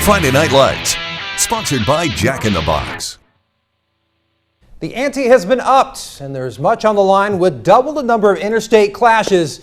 Friday Night Lights, sponsored by Jack in the Box. The ante has been upped, and there's much on the line with double the number of interstate clashes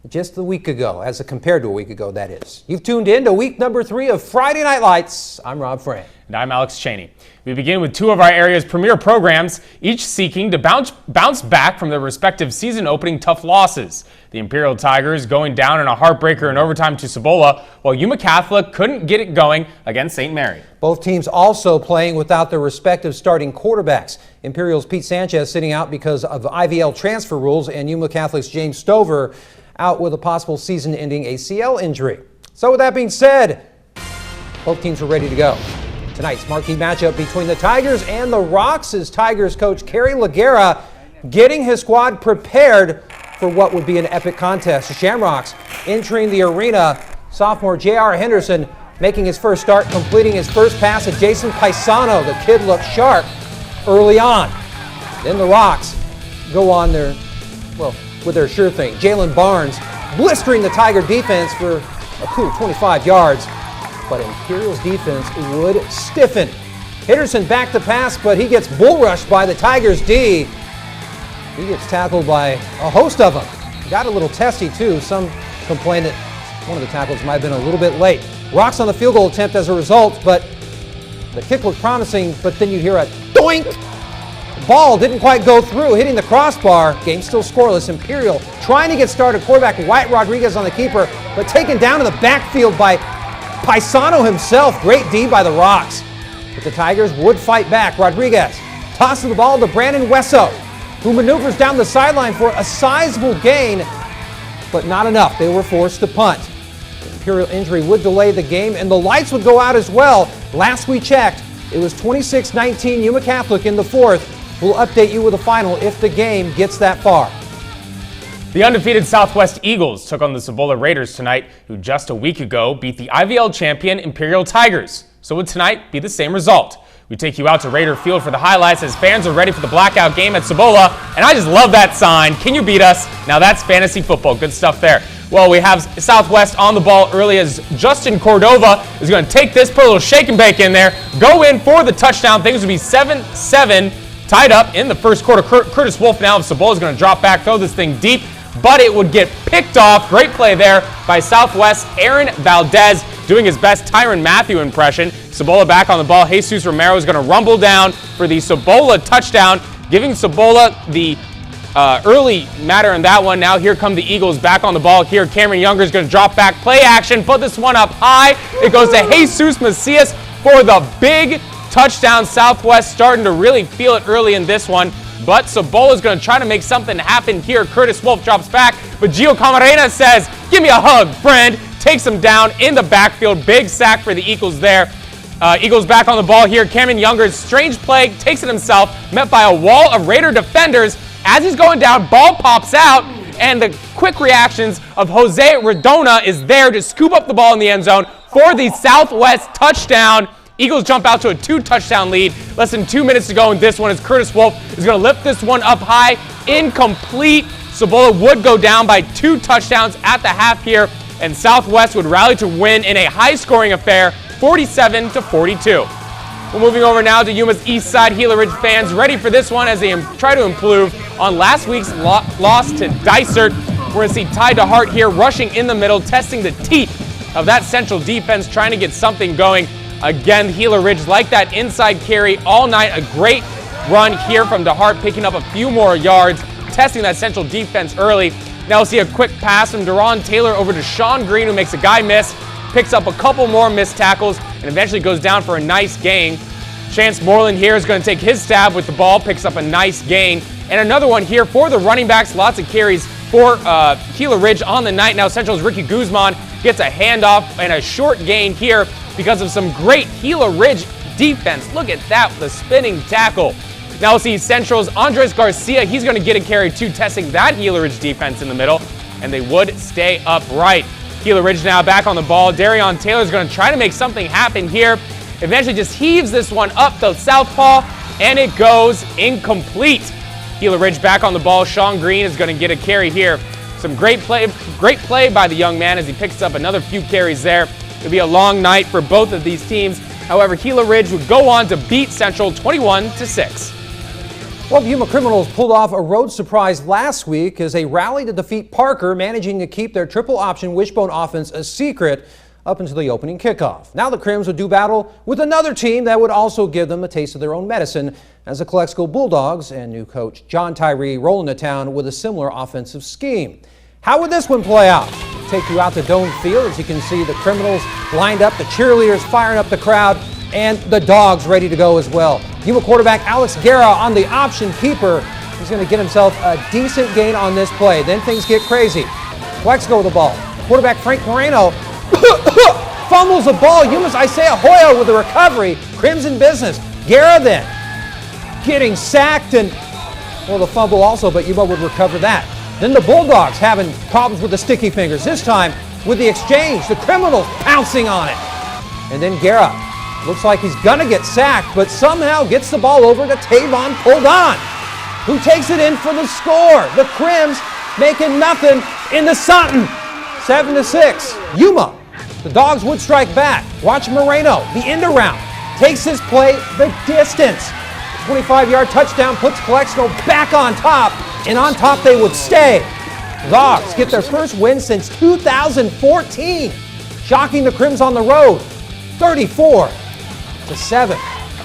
just a week ago, as compared to a week ago, that is. You've tuned in to week number 3 of Friday Night Lights. I'm Rob Fran. And I'm Alex Cheney. We begin with 2 of our area's premier programs, each seeking to bounce back from their respective season-opening tough losses. The Imperial Tigers going down in a heartbreaker in overtime to Cibola, while Yuma Catholic couldn't get it going against St. Mary. Both teams also playing without their respective starting quarterbacks. Imperial's Pete Sanchez sitting out because of IVL transfer rules, and Yuma Catholic's James Stover out with a possible season-ending ACL injury. So with that being said, both teams are ready to go. Tonight's marquee matchup between the Tigers and the Rocks is Tigers coach Kerry Laguerra getting his squad prepared for what would be an epic contest. The Shamrocks entering the arena, sophomore J.R. Henderson making his first start, completing his first pass to Jason Paisano. The kid looked sharp early on. Then the Rocks go on with their sure thing. Jalen Barnes blistering the Tiger defense for a cool 25 yards. But Imperial's defense would stiffen. Henderson back to pass, but he gets bull rushed by the Tigers D. He gets tackled by a host of them. Got a little testy too. Some complain that one of the tackles might have been a little bit late. Rocks on the field goal attempt as a result, but the kick looked promising, but then you hear a doink. The ball didn't quite go through, hitting the crossbar. Game still scoreless. Imperial trying to get started. Quarterback Wyatt Rodriguez on the keeper, but taken down in the backfield by Paisano himself. Great D by the Rocks. But the Tigers would fight back. Rodriguez tosses the ball to Brandon Wesso, who maneuvers down the sideline for a sizable gain, but not enough. They were forced to punt. The Imperial injury would delay the game, and the lights would go out as well. Last we checked, it was 26-19 Yuma Catholic in the fourth. We'll update you with the final if the game gets that far. The undefeated Southwest Eagles took on the Cibola Raiders tonight, who just a week ago beat the IVL champion Imperial Tigers. So would tonight be the same result? We take you out to Raider Field for the highlights as fans are ready for the blackout game at Cibola, and I just love that sign. Can you beat us? Now that's fantasy football. Good stuff there. Well, we have Southwest on the ball early as Justin Cordova is going to take this, put a little shake and bake in there, go in for the touchdown. Things will be 7-7, tied up in the first quarter. Curtis Wolf now of Cibola is going to drop back, throw this thing deep, but it would get picked off. Great play there by Southwest. Aaron Valdez doing his best Tyrann Mathieu impression. Cibola back on the ball. Jesus Romero is going to rumble down for the Cibola touchdown, giving Cibola the early matter in that one. Now here come the Eagles back on the ball here. Cameron Younger is going to drop back, play action, put this one up high. It goes to Jesus Macias for the big touchdown. Southwest starting to really feel it early in this one. But Cibola is going to try to make something happen here. Curtis Wolf drops back, but Gio Camarena says, "Give me a hug, friend." Takes him down in the backfield. Big sack for the Eagles there. Eagles back on the ball here. Cameron Younger's strange play takes it himself, met by a wall of Raider defenders. As he's going down, ball pops out, and the quick reactions of Jose Redona is there to scoop up the ball in the end zone for the Southwest touchdown. Eagles jump out to a 2-touchdown lead. Less than 2 minutes to go in this one as Curtis Wolf is going to lift this one up high. Incomplete. Cibola would go down by 2 touchdowns at the half here, and Southwest would rally to win in a high-scoring affair, 47-42. We're moving over now to Yuma's East Side. Gila Ridge fans ready for this one as they try to improve on last week's loss to Dysart. We're going to see Ty DeHart here rushing in the middle, testing the teeth of that Central defense, trying to get something going. Again, Gila Ridge like that inside carry all night. A great run here from DeHart, picking up a few more yards, testing that Central defense early. Now we'll see a quick pass from Deron Taylor over to Sean Green, who makes a guy miss, picks up a couple more missed tackles, and eventually goes down for a nice gain. Chance Moreland here is going to take his stab with the ball, picks up a nice gain. And another one here for the running backs. Lots of carries for Gila Ridge on the night. Now Central's Ricky Guzman gets a handoff and a short gain here because of some great Gila Ridge defense. Look at that, the spinning tackle. Now we'll see Central's Andres Garcia. He's going to get a carry too, testing that Gila Ridge defense in the middle, and they would stay upright. Gila Ridge now back on the ball. Darion Taylor's going to try to make something happen here. Eventually just heaves this one up the southpaw, and it goes incomplete. Gila Ridge back on the ball. Sean Green is going to get a carry here. Some great play by the young man as he picks up another few carries there. It'd be a long night for both of these teams. However, Gila Ridge would go on to beat Central 21-6. Well, the Yuma Criminals pulled off a road surprise last week as they rallied to defeat Parker, managing to keep their triple option wishbone offense a secret up until the opening kickoff. Now the Crims would do battle with another team that would also give them a taste of their own medicine as the Calexico Bulldogs and new coach John Tyree roll into town with a similar offensive scheme. How would this one play out? Take you out to Dome Field as you can see the Criminals lined up, the cheerleaders firing up the crowd, and the Dogs ready to go as well. Yuma quarterback Alex Guerra on the option keeper. He's going to get himself a decent gain on this play. Then things get crazy. Calexico with the ball. Quarterback Frank Moreno fumbles the ball. Yuma's Isaiah Hoya with the recovery. Crimson business. Guerra then getting sacked and, well, the fumble also, but Yuma would recover that. Then the Bulldogs having problems with the sticky fingers. This time with the exchange, the Criminals pouncing on it. And then Guerra looks like he's gonna get sacked, but somehow gets the ball over to Tavon Puldon, who takes it in for the score. The Crims making nothing in the Sutton. 7-6. Yuma, the Dogs would strike back. Watch Moreno, the end around, takes this play the distance. 25-yard touchdown puts Calexico back on top, and on top they would stay. Dogs get their first win since 2014, shocking the Crims on the road, 34-7.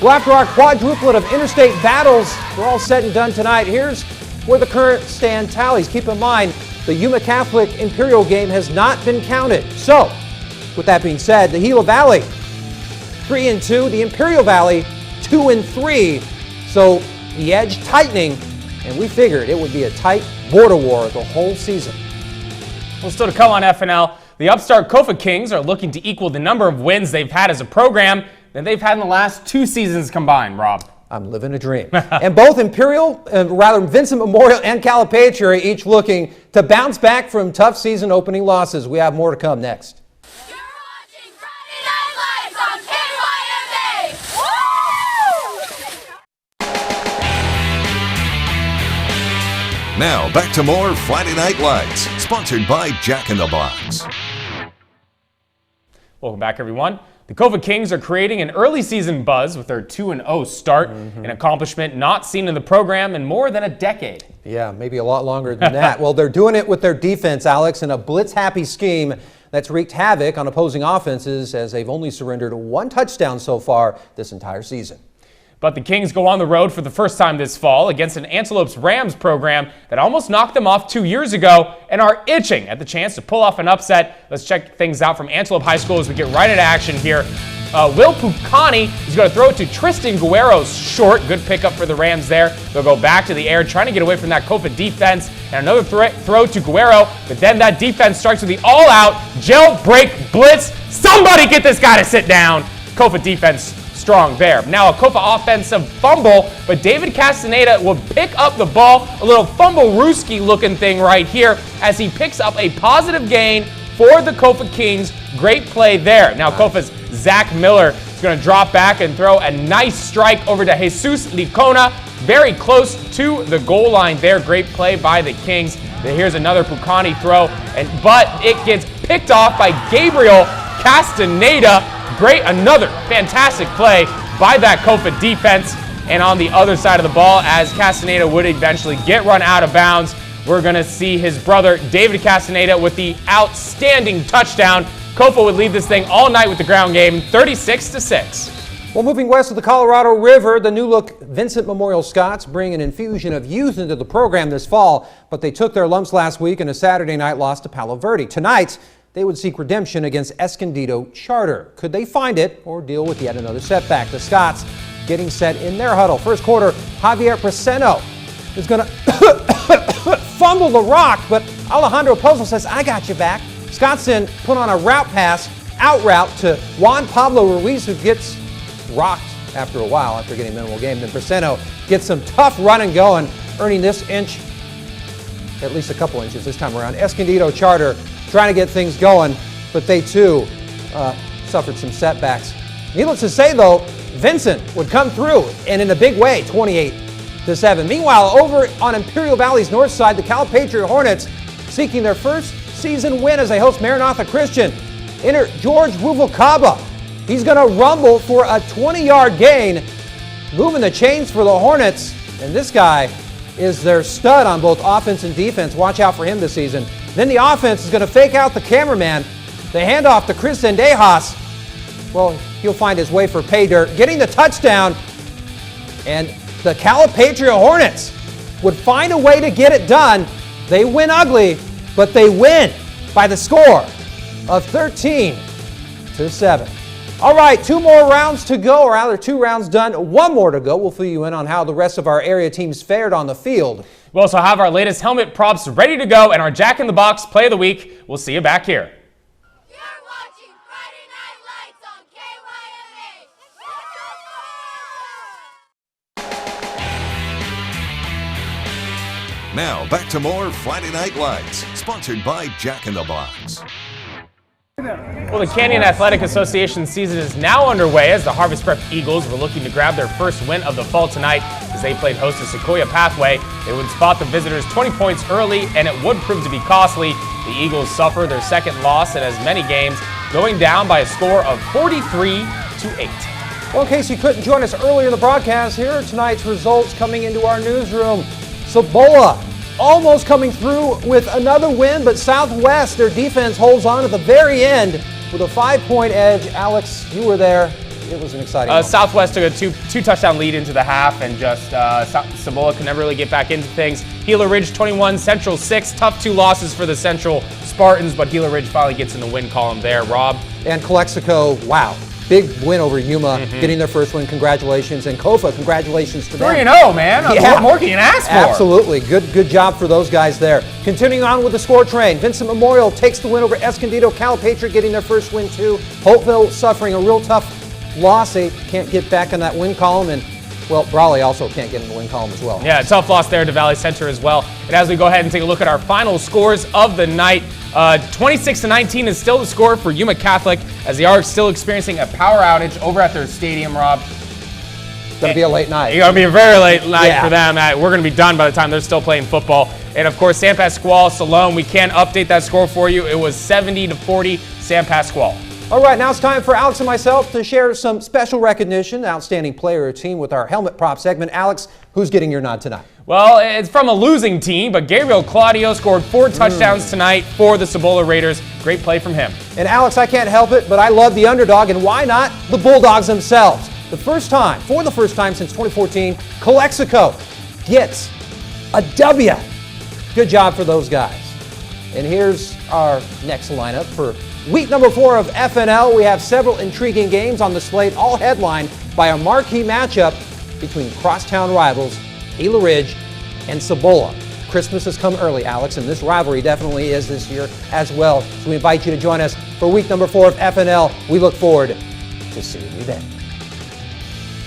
Well, after our quadruplet of interstate battles, we're all said and done tonight. Here's where the current stand tallies. Keep in mind, the Yuma Catholic Imperial game has not been counted. So, with that being said, the Gila Valley 3-2, the Imperial Valley 2-3. So the edge tightening, and we figured it would be a tight border war the whole season. Well, still to come on FNL, the upstart Kofa Kings are looking to equal the number of wins they've had as a program that they've had in the last 2 seasons combined, Rob. I'm living a dream. And both Vincent Memorial and Calipatria are each looking to bounce back from tough season opening losses. We have more to come next. You're watching Friday Night Lights on KYMA! Woo! Now back to more Friday Night Lights, sponsored by Jack in the Box. Welcome back, everyone. The Kofa Kings are creating an early season buzz with their 2-0 start, an accomplishment not seen in the program in more than a decade. Yeah, maybe a lot longer than that. Well, they're doing it with their defense, Alex, in a blitz-happy scheme that's wreaked havoc on opposing offenses as they've only surrendered 1 touchdown so far this entire season. But the Kings go on the road for the first time this fall against an Antelopes Rams program that almost knocked them off 2 years ago and are itching at the chance to pull off an upset. Let's check things out from Antelope High School as we get right into action here. Will Pucani is going to throw it to Tristan Guerrero's short. Good pickup for the Rams there. They'll go back to the air, trying to get away from that Kofa defense. And another throw to Guerrero, but then that defense strikes with the all-out jailbreak blitz. Somebody get this guy to sit down. Kofa defense strong there. Now a Kofa offensive fumble, but David Castaneda will pick up the ball. A little fumble-rooski looking thing right here as he picks up a positive gain for the Kofa Kings. Great play there. Now Kofa's Zach Miller is going to drop back and throw a nice strike over to Jesus Licona. Very close to the goal line there. Great play by the Kings. Here's another Pucani throw, but it gets picked off by Gabriel Castaneda. Great, another fantastic play by that Kofa defense. And on the other side of the ball, as Castaneda would eventually get run out of bounds, we're going to see his brother David Castaneda with the outstanding touchdown. Kofa would lead this thing all night with the ground game, 36-6. Well, moving west of the Colorado River, the new-look Vincent Memorial Scots bring an infusion of youth into the program this fall, but they took their lumps last week in a Saturday night loss to Palo Verde. Tonight, they would seek redemption against Escondido Charter. Could they find it or deal with yet another setback? The Scots getting set in their huddle. First quarter, Javier Preseno is going to fumble the rock, but Alejandro Pozo says, I got you back. Scots then put on a route pass, out route to Juan Pablo Ruiz, who gets rocked after a while after getting minimal game. Then Preseno gets some tough running going, earning this inch, at least a couple inches this time around. Escondido Charter trying to get things going, but they too suffered some setbacks. Needless to say, though, Vincent would come through, and in a big way, 28-7. Meanwhile, over on Imperial Valley's north side, the Calipatria Hornets seeking their first season win as they host Maranatha Christian. Enter George Ruvalcaba. He's going to rumble for a 20-yard gain, moving the chains for the Hornets. And this guy is their stud on both offense and defense. Watch out for him this season. Then the offense is going to fake out the cameraman. The handoff to Chris Zendejas. Well, he'll find his way for pay dirt, getting the touchdown. And the Calipatria Hornets would find a way to get it done. They win ugly, but they win by the score of 13-7. All right, 2 more rounds to go, or rather 2 rounds done, 1 more to go. We'll fill you in on how the rest of our area teams fared on the field. We also have our latest helmet props ready to go and our Jack in the Box Play of the Week. We'll see you back here. You're watching Friday Night Lights on KYMA. Now, back to more Friday Night Lights, sponsored by Jack in the Box. Well, the Canyon Athletic Association season is now underway as the Harvest Prep Eagles were looking to grab their first win of the fall tonight as they played host to Sequoia Pathway. They would spot the visitors 20 points early, and it would prove to be costly. The Eagles suffer their second loss in as many games, going down by a score of 43-8. Well, in case you couldn't join us earlier in the broadcast, here are tonight's results coming into our newsroom. Cibola almost coming through with another win, but Southwest, their defense holds on at the very end with a 5-point edge. Alex, you were there. It was an exciting moment. Southwest took a two touchdown lead into the half, and just Cibola could never really get back into things. Gila Ridge 21, Central 6. Tough 2 losses for the Central Spartans, but Gila Ridge finally gets in the win column there. Rob? And Calexico, wow. Big win over Yuma, getting their first win. Congratulations. And Kofa, congratulations to them. 3-0, man. Yeah. What more can you ask for? Absolutely. Good job for those guys there. Continuing on with the score train, Vincent Memorial takes the win over Escondido. Calipatria getting their first win too. Hopeville suffering a real tough loss. They can't get back on that win column. And, well, Brawley also can't get in the win column as well. Yeah, tough loss there to Valley Center as well. And as we go ahead and take a look at our final scores of the night, 26-19 is still the score for Yuma Catholic as they are still experiencing a power outage over at their stadium, Rob. It's going to be a late night. It's going to be a very late night for them. We're going to be done by the time they're still playing football. And, of course, San Pasqual, Salome, we can't update that score for you. It was 70-40 San Pasqual. All right, now it's time for Alex and myself to share some special recognition, outstanding player or team with our helmet prop segment. Alex, who's getting your nod tonight? Well, it's from a losing team, but Gabriel Claudio scored 4 touchdowns tonight for the Cibola Raiders. Great play from him. And Alex, I can't help it, but I love the underdog, and why not the Bulldogs themselves? For the first time since 2014, Calexico gets a W. Good job for those guys. And here's our next lineup for week number 4 of FNL. We have several intriguing games on the slate, all headlined by a marquee matchup between crosstown rivals Gila Ridge and Cibola. Christmas has come early, Alex, and this rivalry definitely is this year as well. So we invite you to join us for week number 4 of FNL. We look forward to seeing you then.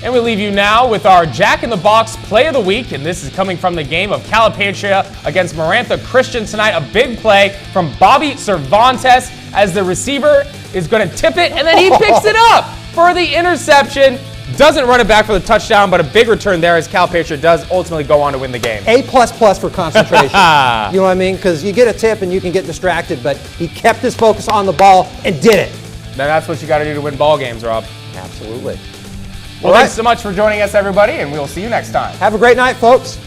And we leave you now with our Jack in the Box Play of the Week, and this is coming from the game of Calipatria against Marantha Christian tonight. A big play from Bobby Cervantes as the receiver is going to tip it, and then he picks it up for the interception. Doesn't run it back for the touchdown, but a big return there as Calipatria does ultimately go on to win the game. A++ for concentration. You know what I mean? Because you get a tip and you can get distracted, but he kept his focus on the ball and did it. Now that's what you got to do to win ball games, Rob. Absolutely. Well, thanks so much for joining us, everybody, and we'll see you next time. Have a great night, folks.